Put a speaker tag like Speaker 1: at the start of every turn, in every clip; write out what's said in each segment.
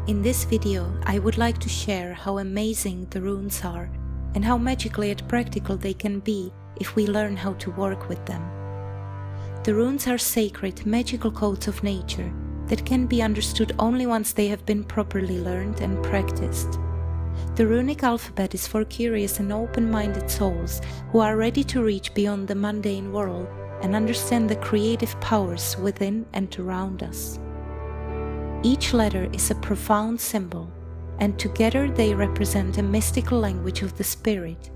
Speaker 1: In this video, I would like to share how amazing the runes are and how magically and practical they can be if we learn how to work with them. The runes are sacred, magical codes of nature that can be understood only once they have been properly learned and practiced. The runic alphabet is for curious and open-minded souls who are ready to reach beyond the mundane world and understand the creative powers within and around us. Each letter is a profound symbol, and together they represent a mystical language of the spirit.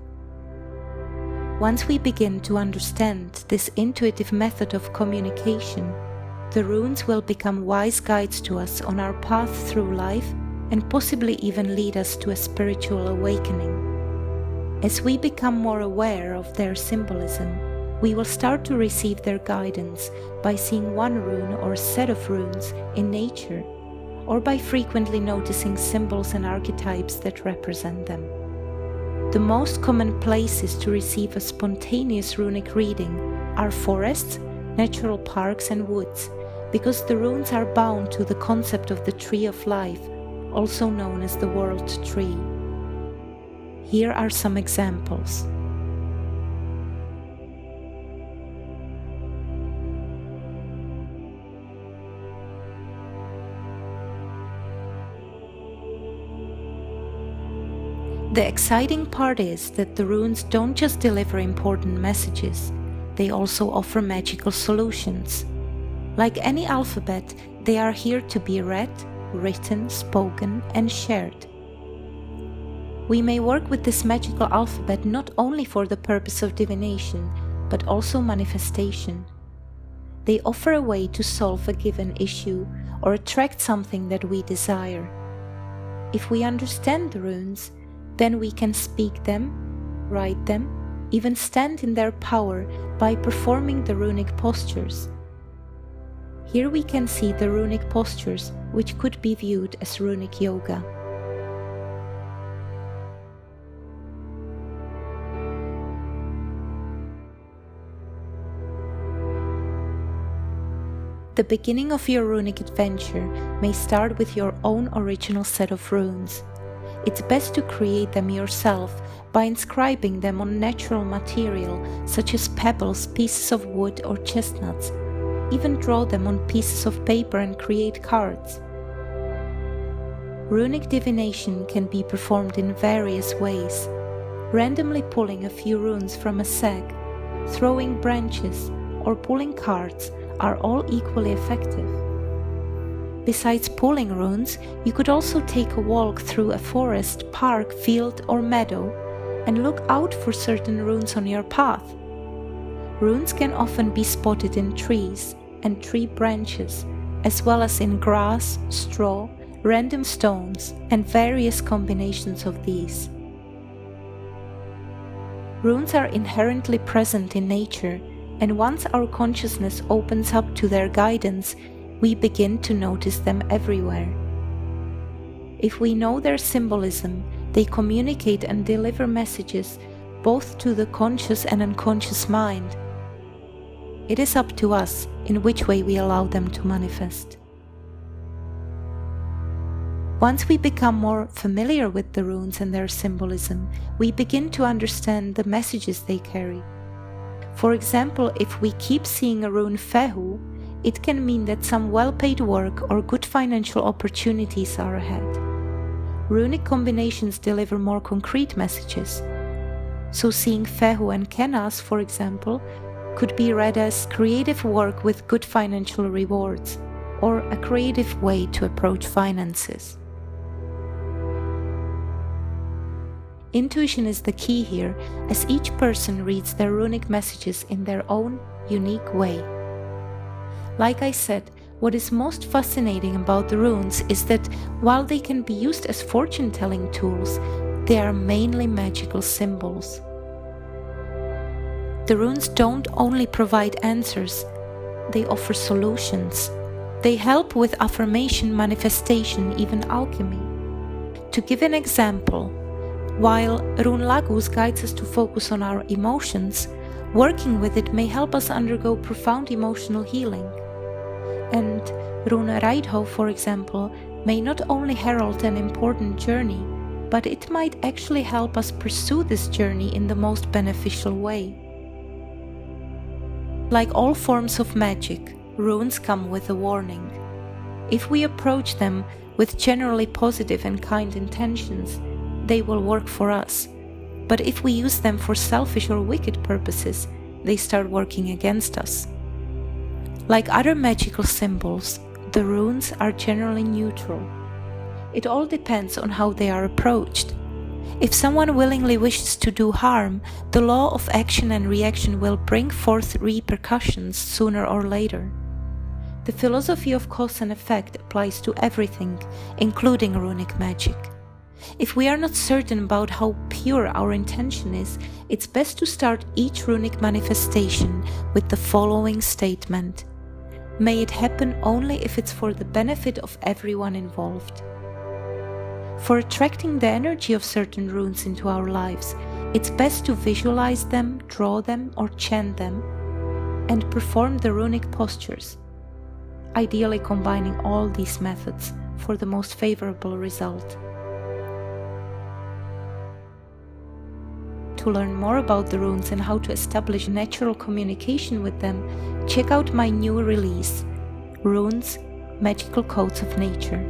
Speaker 1: Once we begin to understand this intuitive method of communication, the runes will become wise guides to us on our path through life and possibly even lead us to a spiritual awakening. As we become more aware of their symbolism, we will start to receive their guidance by seeing one rune or set of runes in nature, or by frequently noticing symbols and archetypes that represent them. The most common places to receive a spontaneous runic reading are forests, natural parks and woods, because the runes are bound to the concept of the tree of life, also known as the world tree. Here are some examples. The exciting part is that the runes don't just deliver important messages, they also offer magical solutions. Like any alphabet, they are here to be read, written, spoken, and shared. We may work with this magical alphabet not only for the purpose of divination, but also manifestation. They offer a way to solve a given issue or attract something that we desire. If we understand the runes, then we can speak them, write them, even stand in their power by performing the runic postures. Here we can see the runic postures, which could be viewed as runic yoga. The beginning of your runic adventure may start with your own original set of runes. It's best to create them yourself by inscribing them on natural material such as pebbles, pieces of wood or chestnuts. Even draw them on pieces of paper and create cards. Runic divination can be performed in various ways. Randomly pulling a few runes from a sack, throwing branches, or pulling cards are all equally effective. Besides pulling runes, you could also take a walk through a forest, park, field or meadow and look out for certain runes on your path. Runes can often be spotted in trees and tree branches, as well as in grass, straw, random stones and various combinations of these. Runes are inherently present in nature, and once our consciousness opens up to their guidance, we begin to notice them everywhere. If we know their symbolism, they communicate and deliver messages both to the conscious and unconscious mind. It is up to us in which way we allow them to manifest. Once we become more familiar with the runes and their symbolism, we begin to understand the messages they carry. For example, if we keep seeing a rune Fehu, it can mean that some well-paid work or good financial opportunities are ahead. Runic combinations deliver more concrete messages. So seeing Fehu and Kenas, for example, could be read as creative work with good financial rewards, or a creative way to approach finances. Intuition is the key here, as each person reads their runic messages in their own unique way. Like I said, what is most fascinating about the runes is that while they can be used as fortune-telling tools, they are mainly magical symbols. The runes don't only provide answers, they offer solutions. They help with affirmation, manifestation, even alchemy. To give an example, while Rune Lagus guides us to focus on our emotions, working with it may help us undergo profound emotional healing. And Rune Reidho, for example, may not only herald an important journey, but it might actually help us pursue this journey in the most beneficial way. Like all forms of magic, runes come with a warning. If we approach them with generally positive and kind intentions, they will work for us. But if we use them for selfish or wicked purposes, they start working against us. Like other magical symbols, the runes are generally neutral. It all depends on how they are approached. If someone willingly wishes to do harm, the law of action and reaction will bring forth repercussions sooner or later. The philosophy of cause and effect applies to everything, including runic magic. If we are not certain about how pure our intention is, it's best to start each runic manifestation with the following statement: may it happen only if it's for the benefit of everyone involved. For attracting the energy of certain runes into our lives, it's best to visualize them, draw them, or chant them, and perform the runic postures, ideally combining all these methods for the most favorable result. To learn more about the runes and how to establish natural communication with them, check out my new release, Runes, Magical Codes of Nature.